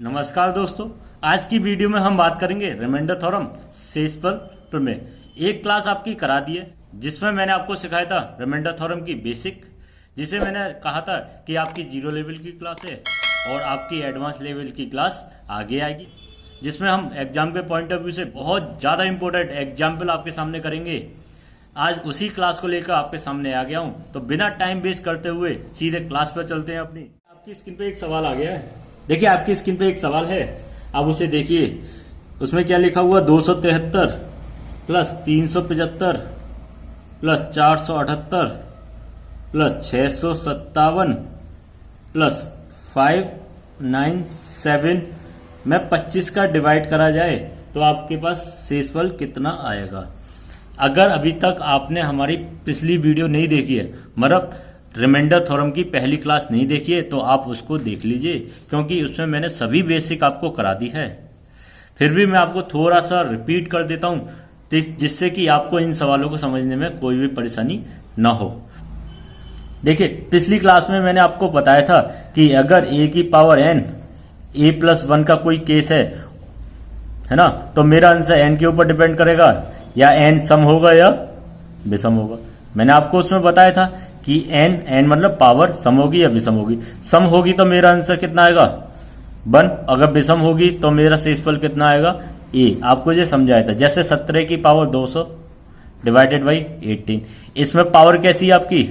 नमस्कार दोस्तों, आज की वीडियो में हम बात करेंगे रिमाइंडर थ्योरम शेषफल प्रमेय। एक क्लास आपकी करा दी है जिसमें मैंने आपको सिखाया था रिमाइंडर थ्योरम की बेसिक, जिसे मैंने कहा था कि आपकी जीरो लेवल की क्लास है और आपकी एडवांस लेवल की क्लास आगे आएगी, जिसमें हम एग्जाम के पॉइंट ऑफ व्यू से बहुत ज़्यादा इंपॉर्टेंट एग्जाम्पल आपके सामने करेंगे। आज उसी क्लास को लेकर आपके सामने आ गया हूं, तो बिना टाइम वेस्ट करते हुए सीधे क्लास पर चलते हैं अपनी। आपकी स्क्रीन पे एक सवाल आ गया है, देखिए आपकी स्क्रीन पे एक सवाल है, आप उसे देखिए। उसमें क्या लिखा हुआ, 273 प्लस 375 प्लस 478 प्लस 657 प्लस 597 में 25 का डिवाइड करा जाए तो आपके पास शेषफल कितना आएगा। अगर अभी तक आपने हमारी पिछली वीडियो नहीं देखी है, मतलब रिमाइंडर थ्योरम की पहली क्लास नहीं देखी है, तो आप उसको देख लीजिए, क्योंकि उसमें मैंने सभी बेसिक आपको करा दी है। फिर भी मैं आपको थोड़ा सा रिपीट कर देता हूं, जिससे कि आपको इन सवालों को समझने में कोई भी परेशानी ना हो। देखिए, पिछली क्लास में मैंने आपको बताया था कि अगर a की पावर n a+1 का कोई केस है ना, तो मेरा आंसर n के ऊपर डिपेंड करेगा, या n सम होगा या विषम होगा। मैंने आपको उसमें बताया था कि n मतलब पावर सम होगी या विषम होगी। सम होगी तो मेरा आंसर कितना आएगा 1, अगर विषम होगी तो मेरा शेषफल कितना आएगा a। आपको ये समझाया था, जैसे 17 की पावर 200 डिवाइडेड बाई 18, इसमें पावर कैसी है आपकी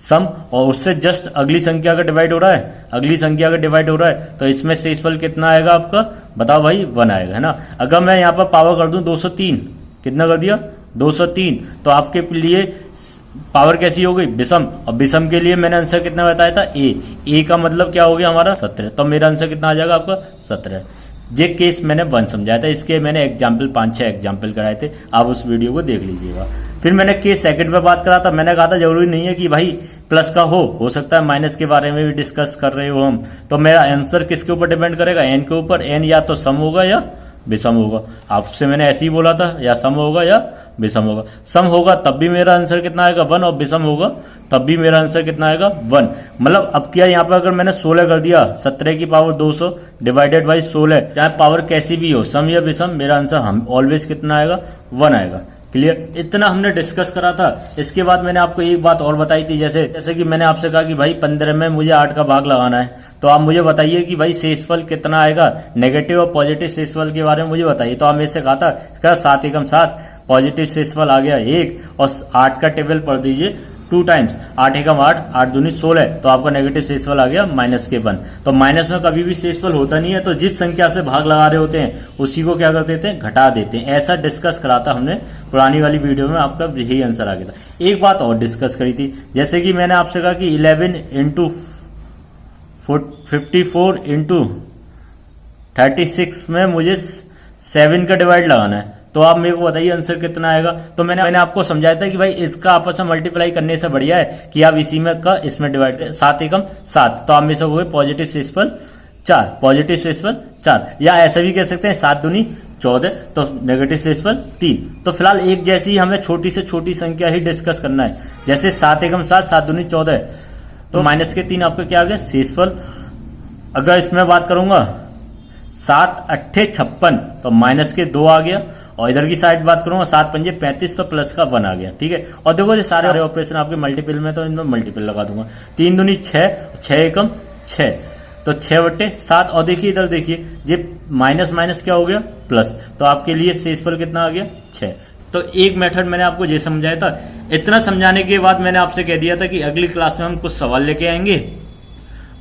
सम, और उससे जस्ट अगली संख्या का डिवाइड हो रहा है, अगली संख्या का डिवाइड हो रहा है, तो इसमें शेषफल कितना आएगा आपका, बताओ भाई 1 आएगा, है ना। अगर मैं यहाँ पर पावर कर दूं 203, कितना कर दिया 203, तो आपके लिए पावर कैसी हो गई विषम, और विषम के लिए मैंने आंसर कितना बताया था a का मतलब क्या हो गया हमारा 17, तो मेरा आंसर कितना आ जाएगा आपका 17। ये केस मैंने 1 समझाया था, इसके मैंने एग्जाम्पल 5-6 एग्जाम्पल कराए थे, आप उस वीडियो को देख लीजिएगा। फिर मैंने केस सेकंड पे बात करा था, मैंने कहा था जरूरी नहीं है कि भाई प्लस का हो सकता है माइनस के बारे में भी डिस्कस कर रहे हो हम, तो मेरा आंसर किसके ऊपर डिपेंड करेगा, एन के ऊपर। एन या तो सम होगा या विषम होगा, आपसे मैंने ऐसे ही बोला था, या सम होगा या विषम होगा। सम होगा तब भी मेरा आंसर कितना आएगा 1, और विषम होगा तब भी मेरा आंसर कितना आएगा 1। मतलब अब क्या, यहाँ पर अगर मैंने 16 कर दिया, 17 की पावर 200 डिवाइडेड बाई 16, चाहे पावर कैसी भी हो, सम या विषम, मेरा आंसर हम ऑलवेज कितना आएगा 1 आएगा। क्लियर, इतना हमने डिस्कस करा था। इसके बाद मैंने आपको एक बात और बताई थी, जैसे कि मैंने आपसे कहा कि भाई 15 में मुझे 8 का भाग लगाना है, तो आप मुझे बताइए कि भाई शेषफल कितना आएगा। नेगेटिव और पॉजिटिव शेषफल के बारे में मुझे बताइए, तो आप मेरे से कहा था 7 एकम 7, पॉजिटिव शेषफल आ गया 1, और 8 का टेबल पढ़ दीजिए 2 टाइम्स, 8 एकम 8, 8 दूनी 16, तो आपका नेगेटिव शेषफल आ गया -1। तो माइनस में कभी भी शेषफल होता नहीं है, तो जिस संख्या से भाग लगा रहे होते हैं उसी को क्या कर देते हैं, घटा देते हैं। ऐसा डिस्कस करा था हमने पुरानी वाली वीडियो में, आपका यही आंसर आ गया था। एक बात और डिस्कस करी थी, जैसे कि मैंने आपसे कहा कि 11 इंटू 54 इंटू 36 में मुझे 7 का डिवाइड लगाना है, तो आप मेरे को बताइए आंसर कितना आएगा। तो मैंने आपको समझाया था कि भाई इसका आपस में मल्टीप्लाई करने से बढ़िया है कि आप इसी में का इसमें डिवाइड करें। 7 एकम 7, तो आप में से हो गए पॉजिटिव शेषफल 4, पॉजिटिव शेषफल 4, या ऐसा भी कह सकते हैं 7 दूनी 14, तो नेगेटिव शेषफल 3। तो फिलहाल एक जैसी हमें छोटी से छोटी संख्या ही डिस्कस करना है, जैसे 7 एकम 7, 7 दूनी 14, तो माइनस के 3 आपका क्या आ गया शेषफल। अगर इसमें बात करूंगा 7 अट्ठे 56, तो माइनस के 2 आ गया, और इधर की साइड बात करूंगा 7 पंजे 35, तो प्लस का 1 आ गया। ठीक है, और देखो ये सारे ऑपरेशन आपके मल्टीपल में, तो इनमें मल्टीपल लगा दूंगा। 3 दूनी 6, 6 एकम 6, तो 6/7, और देखिए इधर देखिए ये माइनस माइनस क्या हो गया प्लस, तो आपके लिए शेषफल कितना आ गया 6। तो एक मेथड मैंने आपको ये समझाया था। इतना समझाने के बाद मैंने आपसे कह दिया था कि अगली क्लास में हम कुछ सवाल लेके आएंगे,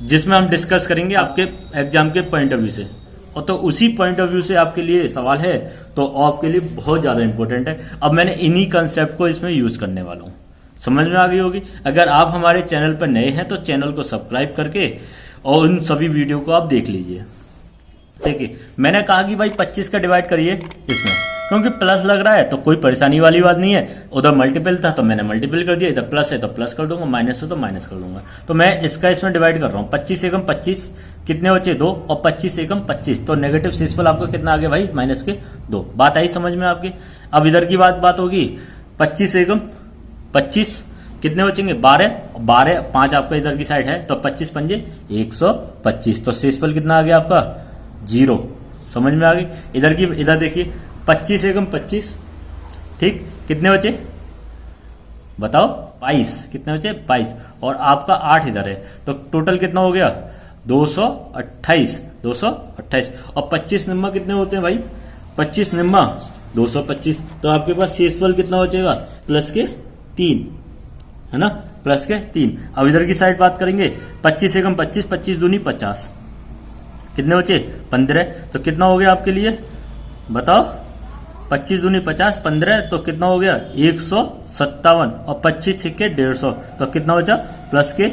जिसमें हम डिस्कस करेंगे आपके एग्जाम के पॉइंट ऑफ व्यू से, और तो उसी पॉइंट ऑफ व्यू से आपके लिए सवाल है, तो आपके लिए बहुत ज्यादा इंपॉर्टेंट है। अब मैंने इन्हीं कंसेप्ट को इसमें यूज करने वाला हूं, समझ में आ गई होगी। अगर आप हमारे चैनल पर नए हैं तो चैनल को सब्सक्राइब करके और उन सभी वीडियो को आप देख लीजिए। देखिए, मैंने कहा कि भाई 25 का डिवाइड करिए इसमें, क्योंकि प्लस लग रहा है तो कोई परेशानी वाली बात नहीं है। उधर मल्टीपल था तो मैंने मल्टीपल कर दिया, इधर प्लस है तो प्लस कर दूंगा, माइनस है तो माइनस कर दूंगा। तो मैं इसका इसमें डिवाइड कर रहा हूँ। 25 एकम 25, कितने बचे 2, और 25 एकम 25, तो नेगेटिव शेषफल आपका कितना आ गया भाई -2। बात आई समझ में आपके। अब इधर की बात होगी 25 एकम 25, कितने बचेंगे 12, 12 5 आपका इधर की साइड है, तो 25 पंजे 125, तो शेषफल कितना आ गया आपका जीरो। समझ में आ गई? इधर देखिए 25 एकम 25, ठीक, कितने बचे बताओ? 22। कितने बचे? 22। और आपका 8 इधर है, तो टोटल कितना हो गया? 228। 228 और 25 निम्मा कितने होते हैं भाई? 25 निम्मा 225। तो आपके पास शेषफल कितना बचेगा? प्लस के 3, है ना, प्लस के 3। अब इधर की साइड बात करेंगे, 25 एकम 25, 25 दूनी 50, कितने बचे? 15। तो कितना हो गया आपके लिए बताओ? 25 दूनी 50, 15, तो कितना हो गया? 157। और 25 छिक्के 150, तो कितना बचा? प्लस के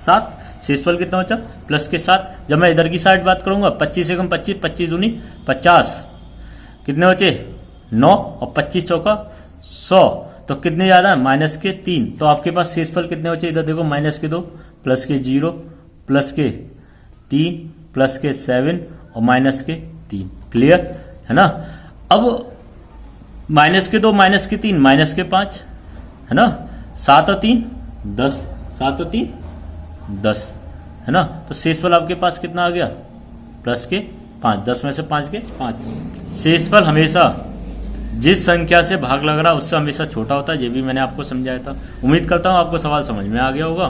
7। शेषफल कितना बचा? प्लस के 7। जब मैं इधर की साइड बात करूंगा, 25 एकम 25, 25 दूनी 50, कितने बचे? 9। और 25 चौका 100, तो कितने ज्यादा है? माइनस के 3। तो आपके पास शेषफल कितने बचे? इधर देखो, माइनस के 2, प्लस के 0, प्लस के 3, प्लस के 7 और माइनस के 3। क्लियर है ना? अब माइनस के 2, माइनस के 3, माइनस के 5, है ना, 7 और 3 10, 7 और 3 10, है ना। तो शेषफल आपके पास कितना आ गया? प्लस के 5। 10 में से 5 के 5। शेषफल हमेशा जिस संख्या से भाग लग रहा है उससे हमेशा छोटा होता है। ये भी मैंने आपको समझाया था। उम्मीद करता हूं आपको सवाल समझ में आ गया होगा।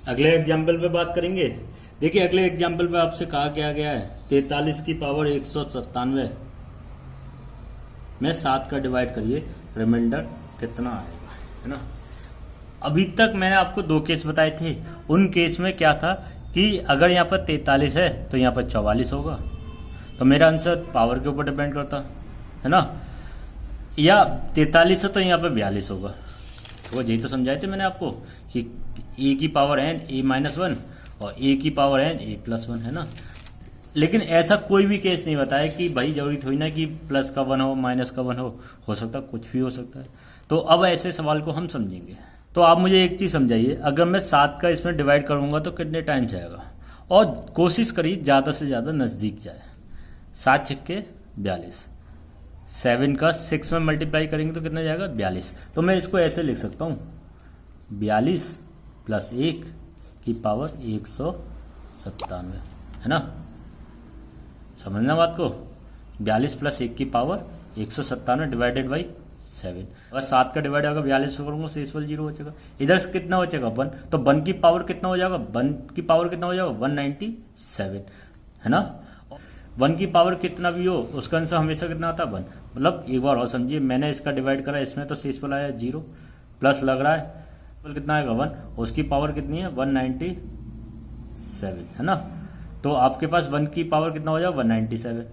अगले एग्जाम्पल पे बात करेंगे। देखिए अगले एग्जाम्पल पे आपसे कहा क्या गया है, 43 की पावर 197 में 7 का डिवाइड करिए, रिमाइंडर कितना आएगा, है ना। अभी तक मैंने आपको 2 केस बताए थे। उन केस में क्या था कि अगर यहाँ पर 43 है तो यहाँ पर 44 होगा, तो मेरा आंसर पावर के ऊपर डिपेंड करता है ना। या 43 है तो यहाँ पर 42 होगा। तो यही तो समझाए थे मैंने आपको कि ए की पावर एन a-1 और ए की पावर एन a+1, है ना। लेकिन ऐसा कोई भी केस नहीं बताया कि भाई जरूरी थोड़ी ना कि प्लस का 1 हो, माइनस का 1 हो सकता है, कुछ भी हो सकता है। तो अब ऐसे सवाल को हम समझेंगे। तो आप मुझे एक चीज समझाइए, अगर मैं 7 का इसमें डिवाइड करूंगा तो कितने टाइम्स आएगा? और कोशिश करिए ज्यादा से ज्यादा नजदीक जाए। 7 छिक्के 42, 7 का 6 में मल्टीप्लाई करेंगे तो कितना जाएगा? 42। तो मैं इसको ऐसे लिख सकता हूं, 42 प्लस 1 की पावर 197, है ना। समझना बात को, 42 प्लस 1 की पावर 197 डिवाइडेड बाई 7। अगर 7 का डिवाइड अगर 42 से करूंगा शेषफल 0 बचेगा। इधर से कितना बचेगा? 1। तो 1 की पावर कितना हो जाएगा? 1 की पावर कितना हो जाएगा? 197, है ना। 1 की पावर कितना भी हो उसका आंसर हमेशा कितना आता है? 1। मतलब एक बार और समझिए, मैंने इसका डिवाइड करा, इसमें तो शेषफल आया 0, प्लस लग रहा है कितना आएगा? 1। उसकी पावर कितनी है? 197, है ना। तो आपके पास 1 की पावर कितना हो जाएगा? 197।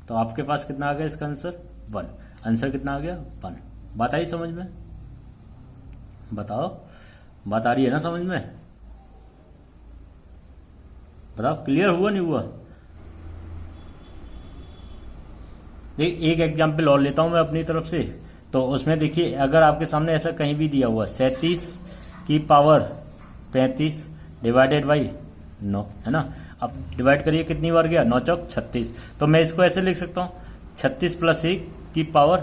तो आपके पास कितना आ गया इसका आंसर? 1। आंसर कितना आ गया? 1। बात आई समझ में? बताओ, बात आ रही है ना समझ में? बताओ क्लियर हुआ नहीं हुआ? एक एग्जाम्पल और लेता हूं मैं अपनी तरफ से। तो उसमें देखिए, अगर आपके सामने ऐसा कहीं भी दिया हुआ 37 की पावर 35 डिवाइडेड बाई 9, है ना। अब डिवाइड करिए, कितनी बार गया? 9 चौक 36। तो मैं इसको ऐसे लिख सकता हूँ, 36 प्लस 1 की पावर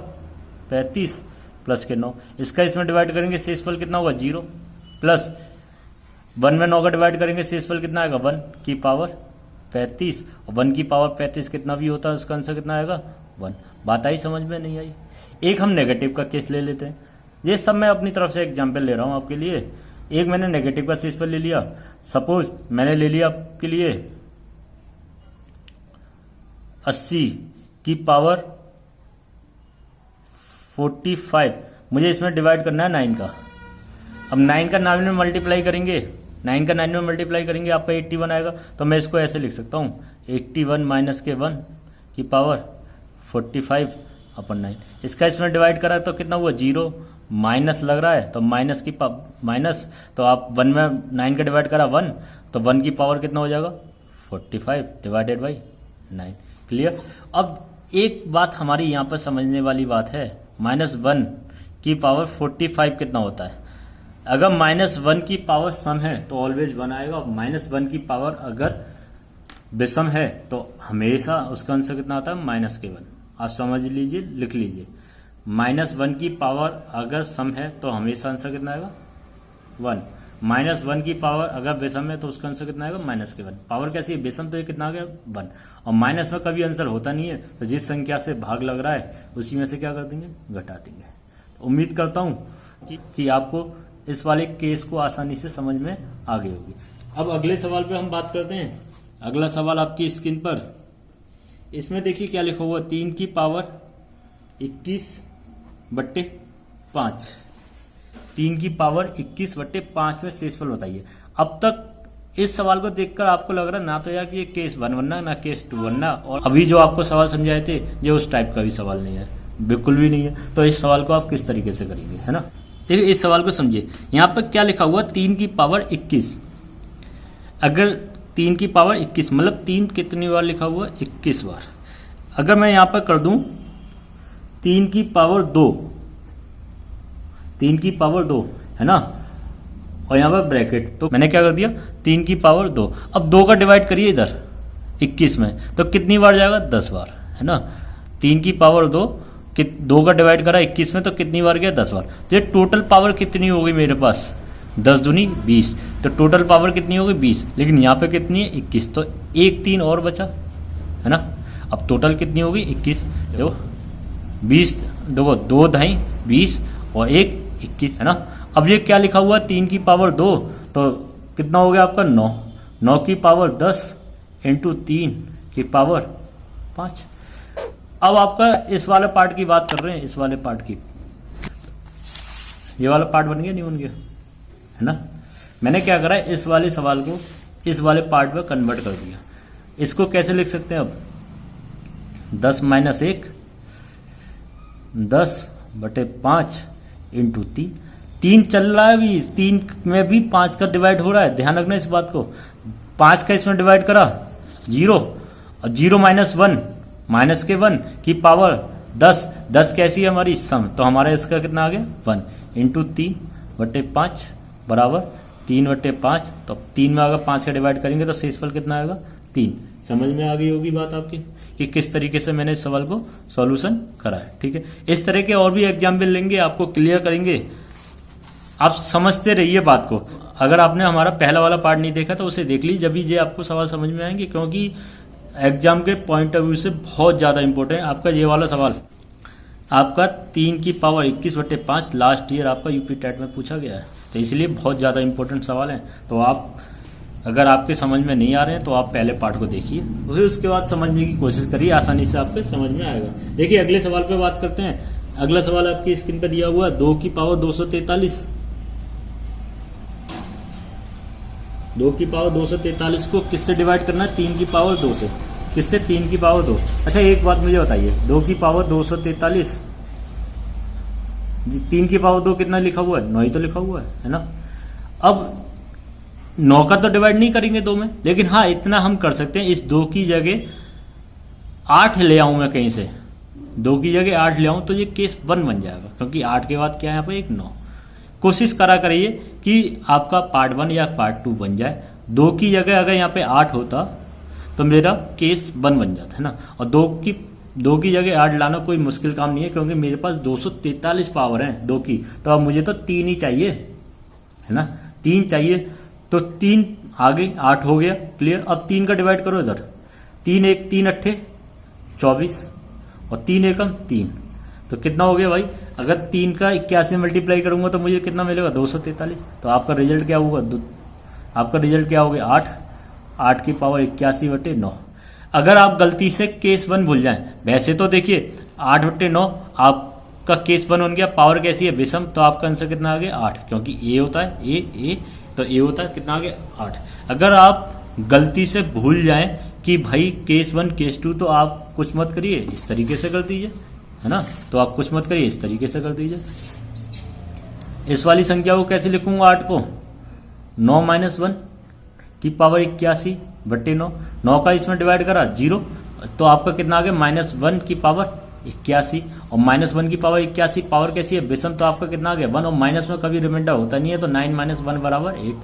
35 प्लस के 9। इसका इसमें डिवाइड करेंगे, शेषफल कितना होगा? 0, प्लस 1 में 9 का डिवाइड करेंगे, शेषफल कितना आएगा? 1 की पावर 35। और 1 की पावर 35 कितना भी होता है उसका आंसर कितना आएगा? 1। बात आई समझ में? नहीं आई? एक हम नेगेटिव का केस ले लेते हैं। ये सब मैं अपनी तरफ से एग्जाम्पल ले रहा हूं आपके लिए। एक मैंने नेगेटिव का शेषफल ले लिया। सपोज मैंने ले लिया आपके लिए 80 की पावर 45। मुझे इसमें डिवाइड करना है 9 का। अब 9 का 9 में मल्टीप्लाई करेंगे, 9 का 9 में मल्टीप्लाई करेंगे, आपका 81 आएगा। तो मैं इसको ऐसे लिख सकता हूँ, 81 माइनस के 1 की पावर 45 अपन 9। इसका इसमें डिवाइड करा तो कितना हुआ? 0। माइनस लग रहा है तो माइनस की माइनस, तो आप 1 में 9 का डिवाइड करा 1, तो 1 की पावर कितना हो जाएगा? 45 डिवाइडेड बाई 9। क्लियर? अब एक बात हमारी यहाँ पर समझने वाली बात है, -1 की पावर 45 कितना होता है? अगर -1 की पावर सम है तो ऑलवेज 1 आएगा। -1 की पावर अगर विषम है तो हमेशा उसका आंसर कितना आता है? -1। आप समझ लीजिए, लिख लीजिए, -1 की पावर अगर सम है तो हमेशा आंसर कितना आएगा? 1। -1 की पावर अगर विषम है तो उसका आंसर कितना आएगा -1। पावर कैसी है, विषम, तो ये कितना आ गया 1। और माइनस में कभी आंसर होता नहीं है, तो जिस संख्या से भाग लग रहा है उसी में से क्या कर देंगे, घटा देंगे। तो उम्मीद करता हूं कि आपको इस वाले केस को आसानी से समझ में आ गई होगी। अब अगले सवाल पे हम बात करते हैं। अगला सवाल आपकी स्क्रीन पर, इसमें देखिए क्या लिखा हुआ, 3 की पावर 21/5। 3 की पावर 21/5 में शेषफल बताइए। अब तक इस सवाल को देखकर आपको लग रहा ना तो यार कि ये केस 1 बनना ना केस 2 बनना, और अभी जो आपको सवाल समझाए थे ये उस टाइप का भी सवाल नहीं है, बिल्कुल भी नहीं है। तो इस सवाल को आप किस तरीके से करेंगे, है ना। देखिए इस सवाल को समझिए, यहाँ पर क्या लिखा हुआ, 3 की पावर 21। अगर 3 की पावर 21 मतलब 3 कितनी बार लिखा हुआ, 21 बार। अगर मैं यहां पर कर दूं 3 की पावर 2, 3 की पावर 2 है ना, और यहां पर ब्रैकेट, तो मैंने क्या कर दिया 3 की पावर 2। अब 2 का डिवाइड करिए इधर 21 में, तो कितनी बार जाएगा, 10 बार, है ना। 3 की पावर 2 2 का डिवाइड करा 21 में, तो कितनी बार गया, 10 बार। तो ये टोटल पावर कितनी होगी मेरे पास, 10 दूनी 20, तो टोटल पावर कितनी होगी 20। लेकिन यहाँ पे कितनी है 21, तो एक 3 और बचा, है ना। अब टोटल कितनी होगी 21, देखो 20, देखो 2 ढाई 20 और 1 21, है ना। अब ये क्या लिखा हुआ, 3 की पावर 2, तो कितना हो गया आपका 9। 9 की पावर 10 इंटू 3 की पावर 5। अब आपका इस वाले पार्ट की बात कर रहे हैं, इस वाले पार्ट की, ये वाला पार्ट बन गया नहीं बन गया, है ना। मैंने क्या करा, इस वाले सवाल को इस वाले पार्ट में कन्वर्ट कर दिया। इसको कैसे लिख सकते हैं अब, 10 - 1 10/5 इंटू 3। 3 चल रहा है अभी, 3 में भी 5 का डिवाइड हो रहा है, ध्यान रखना इस बात को। 5 का इसमें डिवाइड करा 0, और 0 - 1 माइनस के 1 की पावर 10। 10 कैसी है हमारी सम, तो हमारा इसका कितना आ गया 1 इंटू 3/5 बराबर 3/5। तो 3 में अगर 5 का डिवाइड करेंगे तो शेषफल कितना आएगा 3। समझ में आ गई होगी बात आपकी कि किस तरीके से मैंने इस सवाल को सॉल्यूशन करा है, ठीक है। इस तरह के और भी एग्जाम्पल लेंगे, आपको क्लियर करेंगे, आप समझते रहिए बात को। अगर आपने हमारा पहला वाला पार्ट नहीं देखा तो उसे देख लीजिए, जब ये आपको सवाल समझ में आएंगे, क्योंकि एग्जाम के पॉइंट ऑफ व्यू से बहुत ज्यादा इंपॉर्टेंट है आपका ये वाला सवाल। आपका 3 की पावर 21/5 लास्ट ईयर आपका यूपी टेट में पूछा गया है, तो इसलिए बहुत ज्यादा इंपॉर्टेंट सवाल है। तो आप अगर आपके समझ में नहीं आ रहे हैं तो आप पहले पार्ट को देखिए, फिर उसके बाद समझने की कोशिश करिए, आसानी से आपके समझ में आएगा। देखिए अगले सवाल पे बात करते हैं। अगला सवाल आपकी स्क्रीन पे दिया हुआ है, 2 की पावर 243। 2 की पावर 243 को किससे डिवाइड करना है, 3 की पावर 2 से। किससे, 3 की पावर 2। अच्छा एक बात मुझे बताइए, 2 की पावर 243, 3 की पावर 2 कितना लिखा हुआ है, 9 ही तो लिखा हुआ है ना। अब 9 का तो डिवाइड नहीं करेंगे 2 में, लेकिन हाँ इतना हम कर सकते हैं, इस 2 की जगह 8 ले आऊं मैं कहीं से, 2 की जगह 8 ले आऊं तो ये केस 1 बन जाएगा, क्योंकि 8 के बाद क्या है यहाँ पे एक 9। कोशिश करा करिए कि आपका पार्ट 1 या पार्ट 2 बन जाए। 2 की जगह अगर यहाँ पे 8 होता तो मेरा केस 1 बन जाता है ना, और 2 की जगह 8 लाना कोई मुश्किल काम नहीं है, क्योंकि मेरे पास 243 पावर है 2 की, तो अब मुझे तो 3 ही चाहिए, है ना, 3 चाहिए। तो 3 आगे 8 हो गया, क्लियर। अब 3 का डिवाइड करो इधर, 3 1 3 8 24 और 3 एकम 3, तो कितना हो गया भाई, अगर 3 का 81 मल्टीप्लाई करूंगा तो मुझे कितना मिलेगा 243। तो आपका रिजल्ट क्या होगा, आपका रिजल्ट क्या हो गया 8। 8 की पावर 81/9। अगर आप गलती से केस 1 भूल जाएं, वैसे तो देखिए 8/9 आपका केस 1 बन गया, पावर कैसी है विषम, तो आपका आंसर कितना आ गया 8, क्योंकि ए होता है ए, तो ए होता है कितना आ गया 8। अगर आप गलती से भूल जाएं कि भाई केस 1 केस 2, तो आप कुछ मत करिए, इस तरीके से कर दीजिए, है ना। तो आप कुछ मत करिए, इस तरीके से कर दीजिए। इस वाली संख्या को कैसे लिखूंगा 8 को, 9 - 1 की पावर 81/9। 9 का इसमें डिवाइड करा 0, तो आपका कितना आ गया -1 की पावर 81, और -1 की पावर 81 पावर कैसी है विषम, तो आपका कितना आ गया 1, और माइनस में कभी रिमाइंडर होता नहीं है, तो 9 - 1 बराबर 8।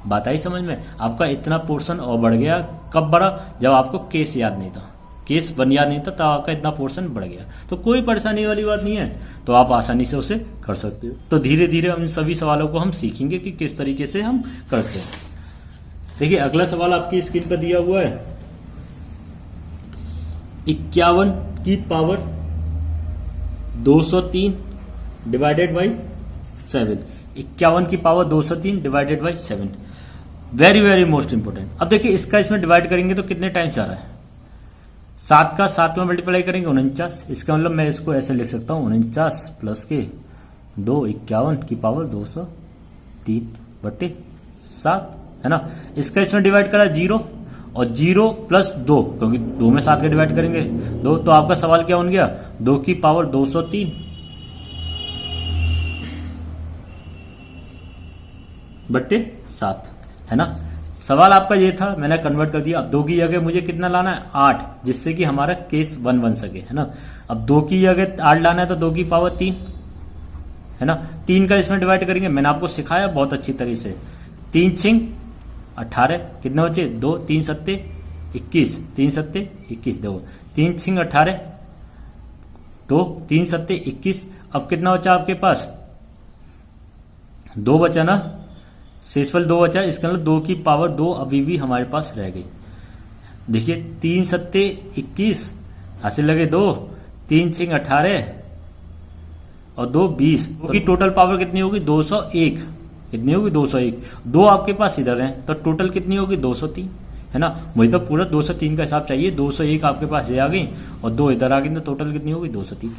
बात आई समझ में, आपका इतना पोर्शन और बढ़ गया। कब बढ़ा, जब आपको केस याद नहीं था। केस बन याद नहीं था तब आपका इतना पोर्शन बढ़ गया। तो कोई परेशानी वाली बात नहीं है, तो आप आसानी से उसे कर सकते हो। तो धीरे धीरे हम सभी सवालों को हम सीखेंगे कि किस तरीके से हम करते हैं। देखिए अगला सवाल आपकी स्क्रीन पर दिया हुआ है, 51 की पावर 203 डिवाइडेड बाई 7। 51 की power 203 divided by 7, very very most important. अब देखिए इसका इसमें डिवाइड करेंगे तो कितने टाइम्स आ रहा है, 7 का 7 में मल्टीप्लाई करेंगे 49। इसका मतलब मैं इसको ऐसे लिख सकता हूं 49 प्लस के 2, 51 की पावर 203 बटे 7, है ना। इसका इसमें डिवाइड करा 0 और 0 प्लस 2, क्योंकि 2 में 7 का डिवाइड करेंगे 2, तो आपका सवाल क्या बन गया, 2 की पावर 203 बटे 7, है ना। सवाल आपका ये था, मैंने कन्वर्ट कर दिया। अब 2 की जगह मुझे कितना लाना है, 8, जिससे कि हमारा केस 1 बन सके, है ना। अब 2 की जगह 8 लाना है तो 2 की पावर 3, है ना। 3 का इसमें डिवाइड करेंगे, मैंने आपको सिखाया बहुत अच्छी तरीके से। 3 छिंग 18, कितने बचे 2, 3 सत्ते 21, 3 सत्ते 21, देखो 3 छिंग 18, 2 3 सत्ते 21। अब कितना बचा आपके पास, 2 बचा ना, शेषफल 2 बचा। इसका मतलब 2 की पावर 2 अभी भी हमारे पास रह गई। देखिए 3 सत्ते 21, हासिल लगे 2, 3 छिंग 18 और 2 20, की टोटल पावर कितनी होगी 201, कितनी होगी 201। 2 आपके पास इधर है तो टोटल कितनी होगी 203, है ना। मुझे तो पूरा 203 का हिसाब चाहिए, 201 आपके पास ये आ गई और 2 इधर आ गई, तो टोटल कितनी होगी 203।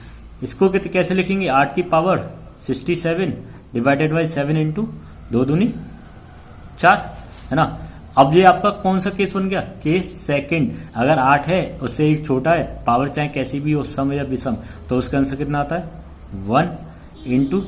इसको कैसे लिखेंगे, 8 की पावर 67 डिवाइडेड बाई 7 इंटू 2 दूनी 4, है ना। अब ये आपका कौन सा केस बन गया, केस सेकंड। अगर 8 है उससे एक छोटा है, पावर चाहे कैसी भी हो, सम या विषम, तो उसका आंसर कितना आता है 1 इंटू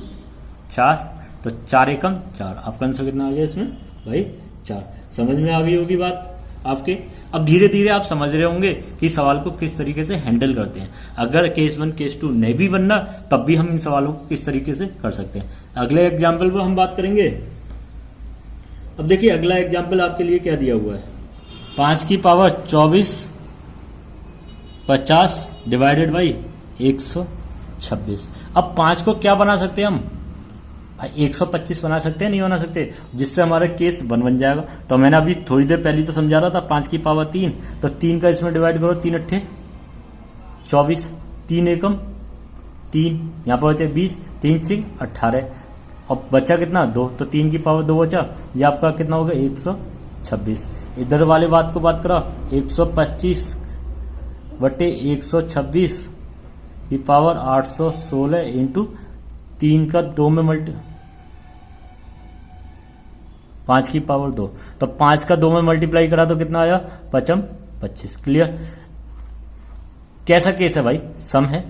4, तो 4 एकम 4। आपका आंसर कितना आ गया इसमें भाई 4। समझ में आ गई होगी बात आपके। अब धीरे धीरे आप समझ रहे होंगे कि सवाल को किस तरीके से हैंडल करते हैं। अगर केस 1 केस 2 नहीं भी बनना तब भी हम इन सवालों को किस तरीके से कर सकते हैं, अगले एग्जाम्पल पर हम बात करेंगे। अब देखिए अगला एग्जाम्पल आपके लिए क्या दिया हुआ है, 5 की पावर 24 50 डिवाइडेड बाई 126। अब 5 को क्या बना सकते हैं हम, 125 बना सकते हैं, नहीं बना सकते, जिससे हमारा केस 1 बन जाएगा। तो मैंने अभी थोड़ी देर पहले तो समझा रहा था 5 की पावर 3, तो 3 का इसमें डिवाइड करो, 3 अट्ठे 24, 3 एकम 3, यहां पर बचे 20, 3 छिंग 18 और बचा कितना 2, तो 3 की पावर 2 बचा, ये आपका कितना होगा 126। इधर वाले बात को बात करा, 125 बटे 126 की पावर 816 इंटू 3 का 2 में मल्टी 5 की पावर 2, तो 5 का 2 में मल्टीप्लाई करा तो कितना आया 5 25। क्लियर। कैसा केस है भाई, सम है,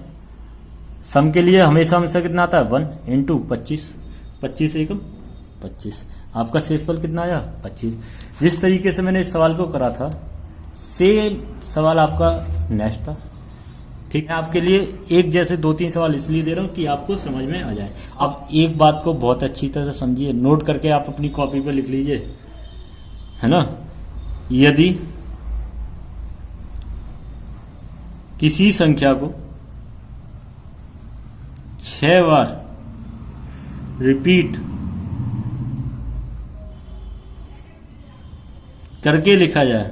सम के लिए हमेशा हमसे कितना आता है 1 इंटू 25, 25 एकम 25। आपका शेषफल कितना आया 25। जिस तरीके से मैंने इस सवाल को करा था सेम सवाल आपका नेक्स्ट था, ठीक है। आपके लिए एक जैसे 2-3 सवाल इसलिए दे रहा हूं कि आपको समझ में आ जाए। अब एक बात को बहुत अच्छी तरह से समझिए, नोट करके आप अपनी कॉपी पर लिख लीजिए, है ना। यदि किसी संख्या को 6 बार रिपीट करके लिखा जाए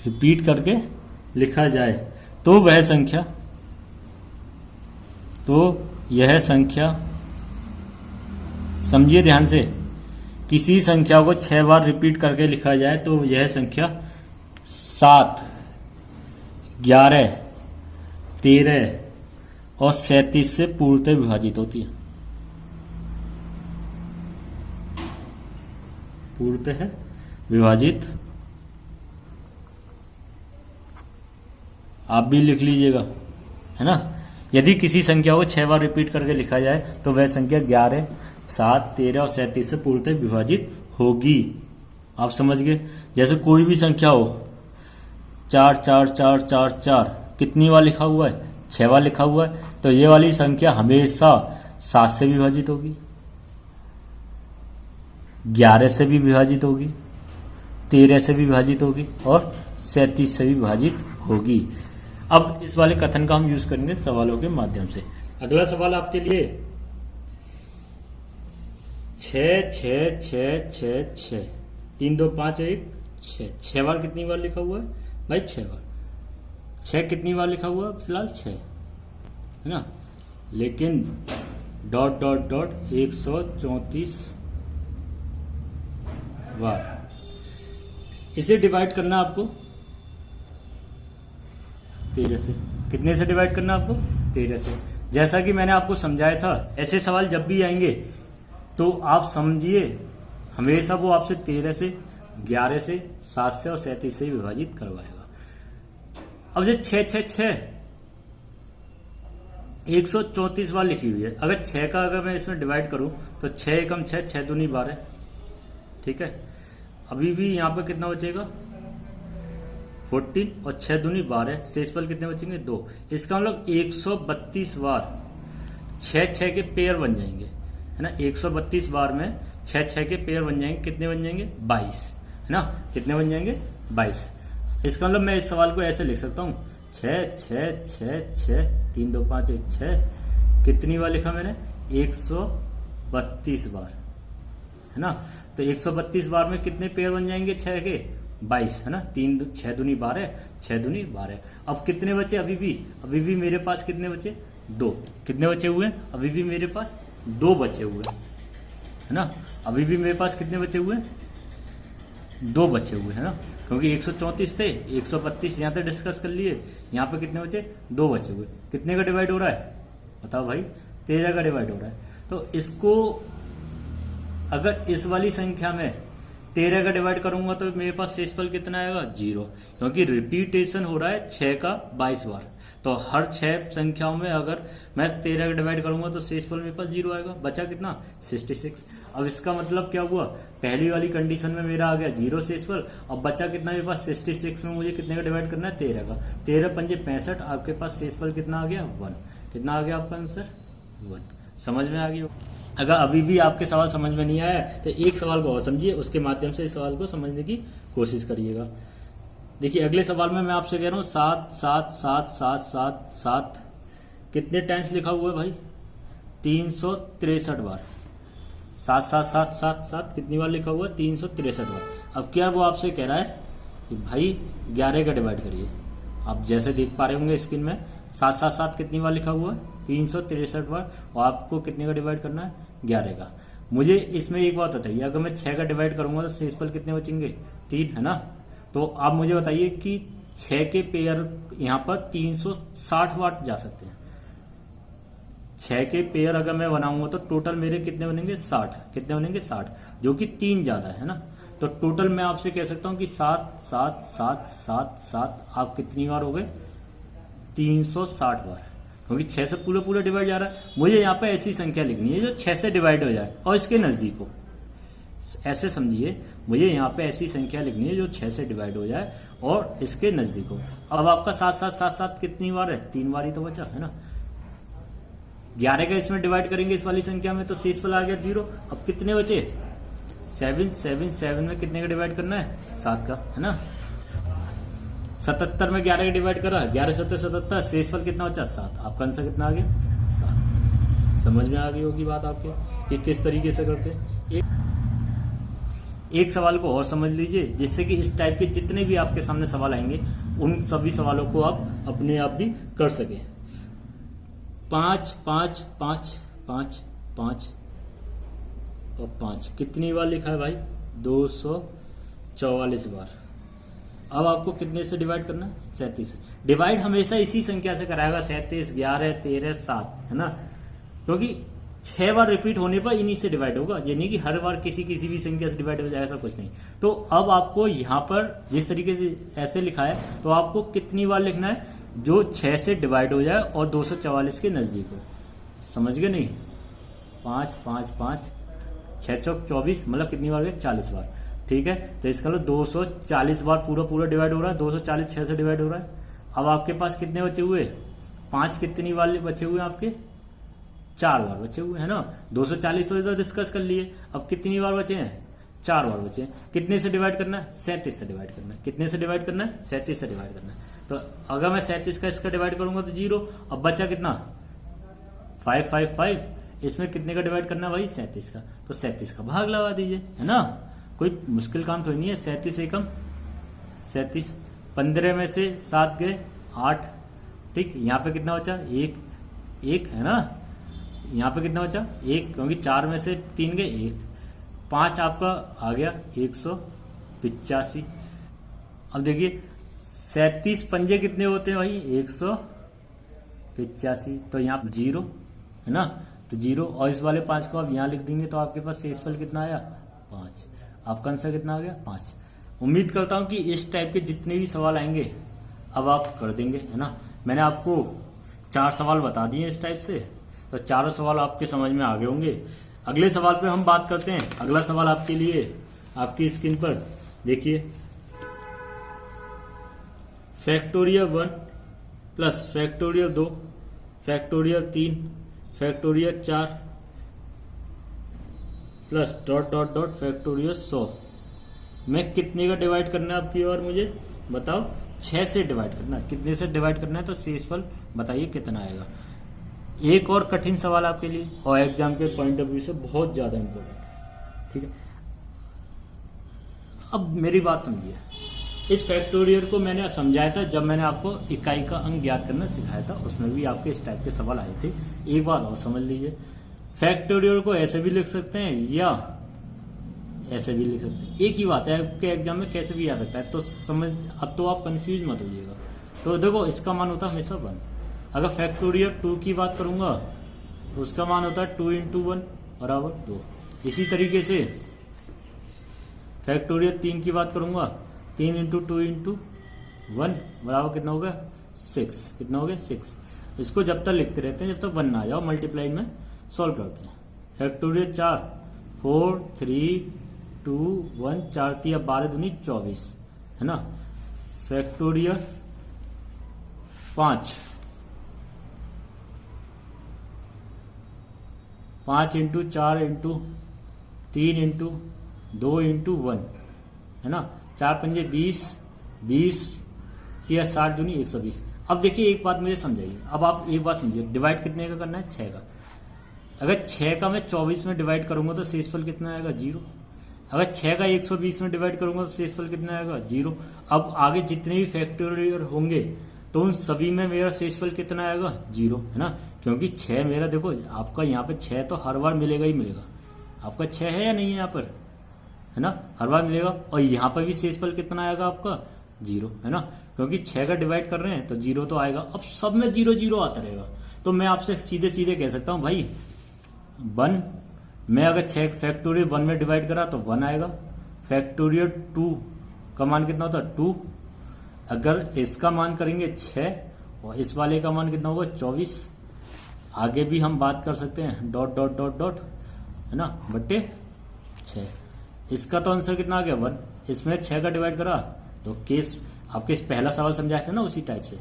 रिपीट करके लिखा जाए तो वह संख्या, तो यह संख्या, समझिए ध्यान से, किसी संख्या को 6 बार रिपीट करके लिखा जाए तो यह संख्या 7, 11, 13 और 37 से पूर्णतः विभाजित होती है। पूर्णतः विभाजित, आप भी लिख लीजिएगा, है ना। यदि किसी संख्या को 6 बार रिपीट करके लिखा जाए तो वह संख्या 11, 7, 13 और 37 से पूर्णतः विभाजित होगी। आप समझ गए। जैसे कोई भी संख्या हो, 4 4 4 4 4 कितनी बार लिखा हुआ है, 6 बार लिखा हुआ है, तो ये वाली संख्या हमेशा 7 से विभाजित होगी, 11 से भी विभाजित होगी, 13 से भी विभाजित होगी और 37 से भी विभाजित होगी। अब इस वाले कथन का हम यूज करेंगे सवालों के माध्यम से। अगला सवाल आपके लिए 6 6 6 6 6 3 2 5 1 6 6 बार कितनी बार लिखा हुआ है भाई? 6 बार। 6 कितनी बार लिखा हुआ है? फिलहाल 6 है ना, लेकिन डॉट डॉट डॉट 134 बार। इसे डिवाइड करना आपको 13 से। कितने से डिवाइड करना आपको? 13 से। जैसा कि मैंने आपको समझाया था, ऐसे सवाल जब भी आएंगे तो आप समझिए हमेशा वो आपसे 13 से, 11 से, 7 से और 37 से विभाजित करवाएगा। अब जो 6 6 6 134 बार लिखी हुई है, अगर 6 का अगर मैं इसमें डिवाइड करूं तो 6 एकम 6, 6 दूनी 12, ठीक है। अभी भी यहां पर कितना बचेगा? 14 और 6 दूनी 12, शेषफल कितने बचेंगे? 2। इसका मतलब 132 बार 6 6 के पेयर बन जाएंगे, है ना। 132 बार में 6 6 के पेयर बन जाएंगे। कितने बन जाएंगे? 22, है ना। कितने बन जाएंगे? 22। इसका मतलब मैं इस सवाल को ऐसे लिख सकता हूं 6 6 6 6 3 2 5 1 6। कितनी बार लिखा मैंने? 132 बार, है ना। तो 132 बार में कितने पेयर बन जाएंगे 6 के? 22, है ना। 3 6 दूनी 12, 6 दूनी 12। अब कितने बचे? अभी भी मेरे पास कितने बचे? 2। कितने बचे हुए? अभी भी मेरे पास 2 बचे हुए, है ना। अभी भी मेरे पास कितने बचे हुए? 2 बचे हुए, है ना। क्योंकि 134 थे, 132 यहां तक डिस्कस कर लिए, यहां पे कितने बचे? 2 बचे हुए। कितने का डिवाइड हो रहा है बताओ भाई? 13 का डिवाइड हो रहा है। तो इसको अगर इस वाली संख्या में 13 का डिवाइड करूंगा तो मेरे पास शेषफल कितना आएगा? 0, क्योंकि रिपीटेशन हो रहा है 6 का 22 बार। तो हर 6 संख्याओं में अगर मैं 13 का डिवाइड करूंगा तो शेषफल मेरे पास 0 आएगा। बचा कितना? 66। अब इसका मतलब क्या हुआ? पहली वाली कंडीशन में मेरा आ गया 0 शेषफल। अब बचा कितना मेरे पास? 66 में मुझे कितने का डिवाइड करना है? 13 का। 13 पंजे 65। आपके पास शेषफल कितना आ गया? 1। कितना आ गया आपका आंसर? 1। समझ में आ गया? अगर अभी भी आपके सवाल समझ में नहीं आया तो एक सवाल को और समझिए, उसके माध्यम से इस सवाल को समझने की कोशिश करिएगा। देखिए अगले सवाल में मैं आपसे कह रहा हूं 7 7 7 7 7 7 कितने टाइम्स लिखा हुआ है भाई? 363 बार। 7 7 7 7 7 कितनी बार लिखा हुआ है? 363 बार। अब क्या वो आपसे कह रहा है कि भाई 11 का डिवाइड करिए। आप जैसे देख पा रहे होंगे स्क्रीन में 7 7 7 कितनी बार लिखा हुआ है? 363 बार। और आपको कितने का डिवाइड करना है? 11 का। मुझे इसमें एक बात बताइए, अगर मैं 6 का डिवाइड करूंगा तो शेषफल कितने बचेंगे? 3, है ना। तो आप मुझे बताइए कि 6 के पेयर यहां पर 360 बार जा सकते हैं। 6 के पेयर अगर मैं बनाऊंगा तो टोटल मेरे कितने बनेंगे? 60। कितने बनेंगे? 60, जो कि 3 ज्यादा है ना। तो टोटल मैं आपसे कह सकता हूं कि 7 7 7 7 7 आप कितनी बार हो गए? 360 बार, क्योंकि 6 से पूरा डिवाइड जा रहा है। मुझे यहाँ पे ऐसी संख्या लिखनी है जो 6 से डिवाइड हो जाए और इसके नजदीक हो। ऐसे समझिए, मुझे यहाँ पे ऐसी संख्या लिखनी है जो 6 से डिवाइड हो जाए और इसके नजदीक हो। अब आपका 7 7 7 7 कितनी बार है? 3 बार ही तो बचा, है ना। 11 का इसमें डिवाइड करेंगे इस वाली संख्या में तो शेषफल आ गया 0। अब कितने बचे? 7 7 7 में कितने का डिवाइड करना है? 7 का, है ना। 77 में 11 का डिवाइड करा, 11 7 77, शेषफल कितना बचा? 7। आपका आंसर कितना आ गया? 7। समझ में आ गई होगी बात आपके कि किस तरीके से करते हैं। एक सवाल को और समझ लीजिए, जिससे कि इस टाइप के जितने भी आपके सामने सवाल आएंगे उन सभी सवालों को आप अपने आप भी कर सके। 5 5 5 5 5 और 5 कितनी बार लिखा है भाई? 244 बार। अब आपको कितने से डिवाइड करना है? 37 से। डिवाइड हमेशा इसी संख्या से कराएगा, 37 11 13 7, है ना। क्योंकि 6 बार रिपीट होने पर इन्हीं से डिवाइड होगा, यानी कि हर बार किसी भी संख्या से डिवाइड हो जाए, ऐसा कुछ नहीं। तो अब आपको यहाँ पर जिस तरीके से ऐसे लिखा है तो आपको कितनी बार लिखना है? जो 6 से डिवाइड हो जाए और 244 के नजदीक हो। समझ गए नहीं? 5 5 5 6 चौक 24, मतलब कितनी बार गए? 40 बार। ठीक है, तो इसका मतलब 240 बार पूरा डिवाइड हो रहा है। 240 6 से डिवाइड हो रहा है। अब आपके पास कितने बचे हुए? 5 कितनी बार बचे हुए आपके? 4 बार बचे हुए है ना। 240 तो डिस्कस कर लिए, अब कितनी बार बचे हैं, 4 बार बचे हैं। कितने से डिवाइड करना है, 37 से डिवाइड करना है। कितने से डिवाइड करना है, 37 से डिवाइड करना है। तो अगर मैं 37 का इसका डिवाइड करूंगा तो 0, अब बचा कितना 555, इसमें कितने का डिवाइड करना है भाई, 37 का, तो 37 का भाग लगा दीजिए, है ना। कोई मुश्किल काम तो नहीं है। 37 एकम 37, 15 में से 7 गए 8, ठीक। यहाँ पे कितना बचा, एक है ना। यहाँ पे कितना बचा, 1, क्योंकि 4 में से 3 गए 1, 5 आपका आ गया 185। अब देखिए 37 पंजे कितने होते हैं भाई, 185, तो यहाँ 0 है ना, तो 0, और इस वाले 5 को आप यहाँ लिख देंगे तो आपके पास शेषफल कितना आया, 5। आपका आंसर कितना आ गया, 5। उम्मीद करता हूं कि इस टाइप के जितने भी सवाल आएंगे अब आप कर देंगे, है ना। मैंने आपको 4 सवाल बता दिए इस टाइप से, तो चारों सवाल आपके समझ में आ गए होंगे। अगले सवाल पे हम बात करते हैं। अगला सवाल आपके लिए आपकी स्क्रीन पर देखिए, factorial 1 plus factorial 2 factorial 3 factorial 4 plus dot dot dot factorial 100 में कितने का डिवाइड करना है आपकी, और मुझे बताओ 6 से डिवाइड करना है। कितने से डिवाइड करना है, तो शेषफल बताइए कितना आएगा। एक और कठिन सवाल आपके लिए, और एग्जाम के पॉइंट ऑफ व्यू से बहुत ज्यादा इंपॉर्टेंट, ठीक है। अब मेरी बात समझिए, इस फैक्टोरियल को मैंने समझाया था जब मैंने आपको इकाई का अंक ज्ञात करना सिखाया था, उसमें भी आपके इस टाइप के सवाल आए थे। एक बात और समझ लीजिए, फैक्टोरियल को ऐसे भी लिख सकते हैं या ऐसे भी लिख सकते हैं, एक ही बात है। आपके एग्जाम में कैसे भी आ सकता है, तो समझ, अब तो आप कंफ्यूज मत होइएगा। तो देखो इसका मान होता है हमेशा 1। अगर फैक्टोरियल 2 की बात करूंगा तो उसका मान होता है 2 × 1 बराबर 2। इसी तरीके से फैक्टोरियल 3 की बात करूंगा, 3 × 2 × 1 बराबर कितना होगा, 6। कितना हो गया, 6। इसको जब तक लिखते रहते हैं जब तक 1 ना आ जाओ, मल्टीप्लाई में सॉल्व करते हैं। फैक्टोरियल 4, 4 3 2 1 4 3 12 दूनी 24, है ना। फैक्टोरियल 5 × 4 × 3 × 2 × 1, है ना। 4 पंजे 20, 20 3 60 दूनी 120। अब देखिए एक बात मुझे समझाइए, अब आप एक बात समझिए, डिवाइड कितने का करना है, 6 का। अगर 6 का मैं 24 में डिवाइड करूंगा तो शेषफल कितना आएगा, 0। अगर 6 का 120 में डिवाइड करूंगा तो शेषफल कितना आएगा, 0। अब आगे जितने भी फैक्टोरियल होंगे तो उन सभी में मेरा शेषफल कितना आएगा, 0, है ना। क्योंकि 6 मेरा, देखो आपका यहाँ पे 6 तो हर बार मिलेगा ही मिलेगा। आपका 6 है या नहीं है यहाँ पर, है ना, हर बार मिलेगा। और यहाँ पर भी शेषफल कितना आएगा आपका, 0, है ना। क्योंकि 6 का डिवाइड कर रहे हैं तो 0 तो आएगा। अब सब में 0 0 आता रहेगा, तो मैं आपसे सीधे सीधे कह सकता हूँ भाई 1, मैं अगर 6 फैक्टोरियल 1 में डिवाइड करा तो 1 आएगा। फैक्टोरियल 2 का मान कितना होता है, 2। अगर इसका मान करेंगे 6 और इस वाले का मान कितना होगा, 24। आगे भी हम बात कर सकते हैं, डॉट डॉट डॉट डॉट, है ना, बट्टे 6। इसका तो आंसर कितना आ गया, 1। इसमें 6 का डिवाइड करा तो केस आपके इस पहला सवाल समझाया था ना, उसी टाइप से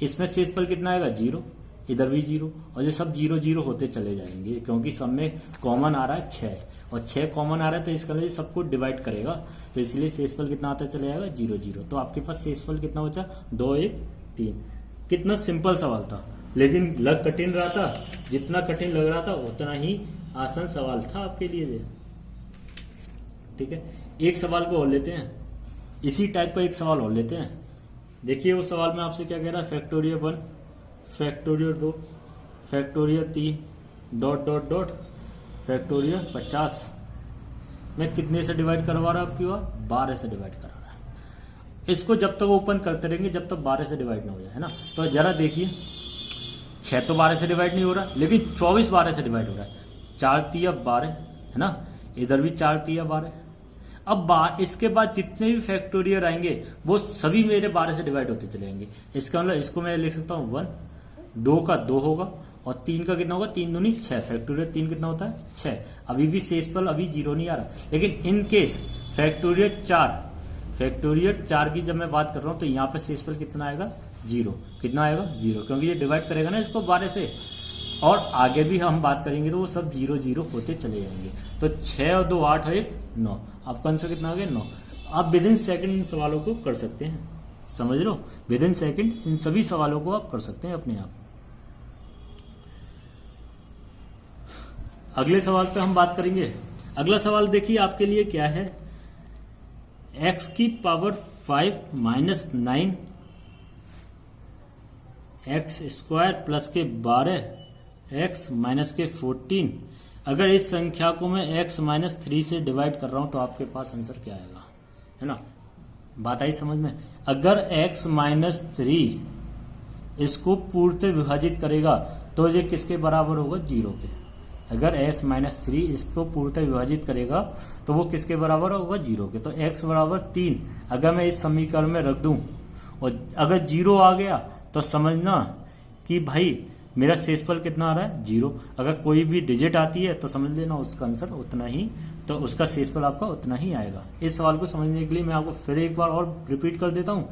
इसमें शेषफल कितना आएगा, 0। इधर भी 0, और ये सब 0 0 होते चले जाएंगे क्योंकि सब में कॉमन आ रहा है 6, और 6 कॉमन आ रहा है तो इसका लिए सबको डिवाइड करेगा, तो इसलिए शेषफल कितना आता चले जाएगा, 0 0। तो आपके पास शेषफल कितना बचा, 2 1 3। कितना सिंपल सवाल था, लेकिन लग कठिन रहा था। जितना कठिन लग रहा था उतना ही आसान सवाल था आपके लिए, ठीक है। एक सवाल को और लेते हैं, इसी टाइप का एक सवाल और लेते हैं। देखिए वो सवाल में आपसे क्या कह रहा है, factorial 1 factorial 2 factorial 3 dot dot dot factorial 50 में कितने से डिवाइड करवा रहा है आपकी बार, 12 से डिवाइड करा रहा है। इसको जब तक ओपन करते रहेंगे जब तक 12 से डिवाइड ना हो जाए, है ना। तो जरा देखिए 6 तो 12 से डिवाइड नहीं हो रहा, लेकिन 24 12 से डिवाइड हो रहा है। 4 3 12, है ना, इधर भी 4 3 12। अब इसके बाद जितने भी फैक्टोरियल आएंगे वो सभी मेरे 12 से डिवाइड होते चले जाएंगे। इसका मतलब इसको मैं लिख सकता हूँ 1, 2 का 2 होगा और 3 का कितना होगा, 3 दूनी 6। फैक्टोरियल 3 कितना होता है, 6। अभी भी शेषफल अभी 0 नहीं आ रहा, लेकिन इन केस फैक्टोरियल 4 की जब मैं बात कर रहा हूं तो यहाँ पे शेषफल कितना आएगा, 0। कितना आएगा, 0, क्योंकि ये डिवाइड करेगा ना इसको 12 से। और आगे भी हम बात करेंगे तो वो सब 0 0 होते चले जाएंगे। तो 6 और 2 8 और 1 9, आपका आंसर कितना आ गया 9। आप विद इन सेकंड इन सवालों को कर सकते हैं, समझ लो, विद इन सेकंड इन सभी सवालों को आप कर सकते हैं अपने आप। अगले सवाल पे हम बात करेंगे। अगला सवाल देखिए आपके लिए क्या है, x की power 5 minus 9 x square plus के 12 x माइनस के 14, अगर इस संख्या को मैं x माइनस 3 से डिवाइड कर रहा हूं तो आपके पास आंसर क्या आएगा, है ना। बात आई समझ में। अगर x माइनस 3 इसको पूर्णतः विभाजित करेगा तो ये किसके बराबर होगा, 0 के। अगर x माइनस 3 इसको पूर्णतः विभाजित करेगा तो वो किसके बराबर होगा, 0 के। तो x बराबर 3 अगर मैं इस समीकरण में रख दूं और अगर 0 आ गया तो समझना कि भाई मेरा शेषफल कितना आ रहा है, 0। अगर कोई भी डिजिट आती है तो समझ लेना उसका आंसर उतना ही, तो उसका शेषफल आपका उतना ही आएगा। इस सवाल को समझने के लिए मैं आपको फिर एक बार और रिपीट कर देता हूं।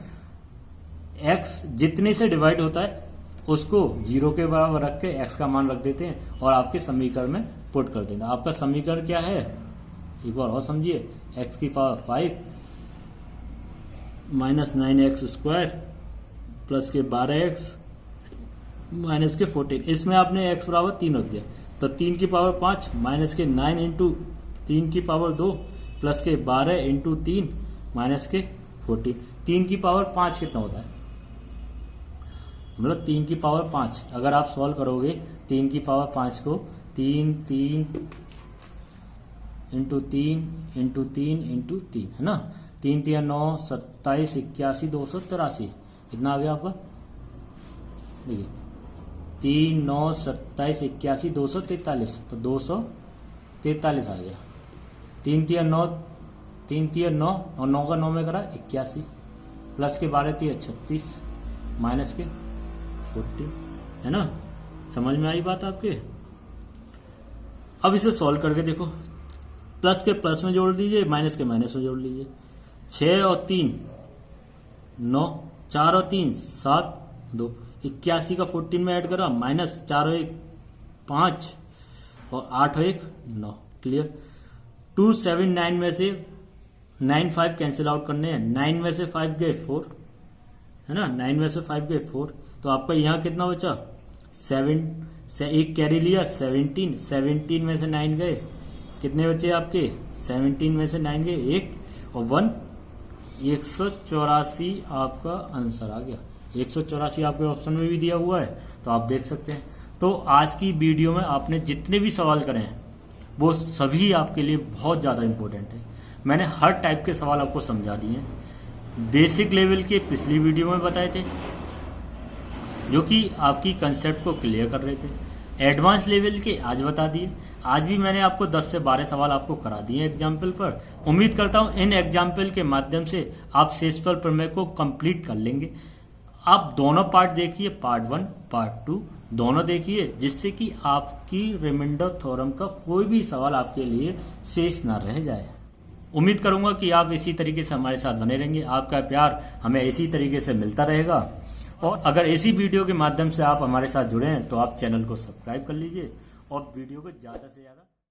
x जितने से डिवाइड होता है उसको 0 के बराबर रख के x का मान रख देते हैं और आपके समीकरण में पुट कर देना। आपका समीकरण क्या है, एक बार और समझिए, x की power 5 minus 9x square plus के 12x माइनस के 14, इसमें आपने x बराबर 3 रख दिया तो 3 की पावर 5 माइनस के 9 इंटू 3 की पावर 2 प्लस के 12 इंटू 3 माइनस के 14। 3 की पावर 5 कितना होता है, मतलब 3 की पावर 5 अगर आप सॉल्व करोगे 3 की पावर 5 को 3 3 इंटू 3 इंटू 3 इंटू 3, है ना। 3 3 9 27 81 283, कितना आ गया आपका, देखिए 3 9 27 81 243, तो 243 आ गया। 3 3 9 3 3 9 और 9 का 9 में करा 81 प्लस के 12 3 36 माइनस के 40, है ना। समझ में आई बात आपके। अब इसे सॉल्व करके देखो, प्लस के प्लस में जोड़ दीजिए, माइनस के माइनस में जोड़ लीजिए। 6 और 3 9, 4 और 3 7 2, 81 का 14 में ऐड करा, माइनस 4 और 1 5 और 8 और 1 9, क्लियर। 2 7 9 में से 9 5 कैंसिल आउट करने हैं, 9 में से 5 गए 4, है ना, 9 में से 5 गए 4, तो आपका यहाँ कितना बचा 7 से एक कैरी लिया 17, 17 में से 9 गए, कितने बचे आपके 17 में से 9 गए 8 और 1 184 आपका आंसर आ गया। 184 आपके ऑप्शन में भी दिया हुआ है तो आप देख सकते हैं। तो आज की वीडियो में आपने जितने भी सवाल करे हैं वो सभी आपके लिए बहुत ज़्यादा इंपॉर्टेंट है। मैंने हर टाइप के सवाल आपको समझा दिए हैं। बेसिक लेवल के पिछली वीडियो में बताए थे जो कि आपकी कंसेप्ट को क्लियर कर रहे थे। एडवांस लेवल के आज बता दिए। आज भी मैंने आपको 10 से 12 सवाल आपको करा दिए एग्जाम्पल पर। उम्मीद करता हूं इन एग्जाम्पल के माध्यम से आप शेषफल प्रमेय को कंप्लीट कर लेंगे। आप दोनों पार्ट देखिए, पार्ट 1 पार्ट 2 दोनों देखिए, जिससे कि आपकी रिमाइंडर थ्योरम का कोई भी सवाल आपके लिए शेष ना रह जाए। उम्मीद करूंगा कि आप इसी तरीके से हमारे साथ बने रहेंगे। आपका प्यार हमें इसी तरीके से मिलता रहेगा और अगर इसी वीडियो के माध्यम से आप हमारे साथ जुड़े हैं तो आप चैनल को सब्सक्राइब कर लीजिए और वीडियो को ज्यादा से ज्यादा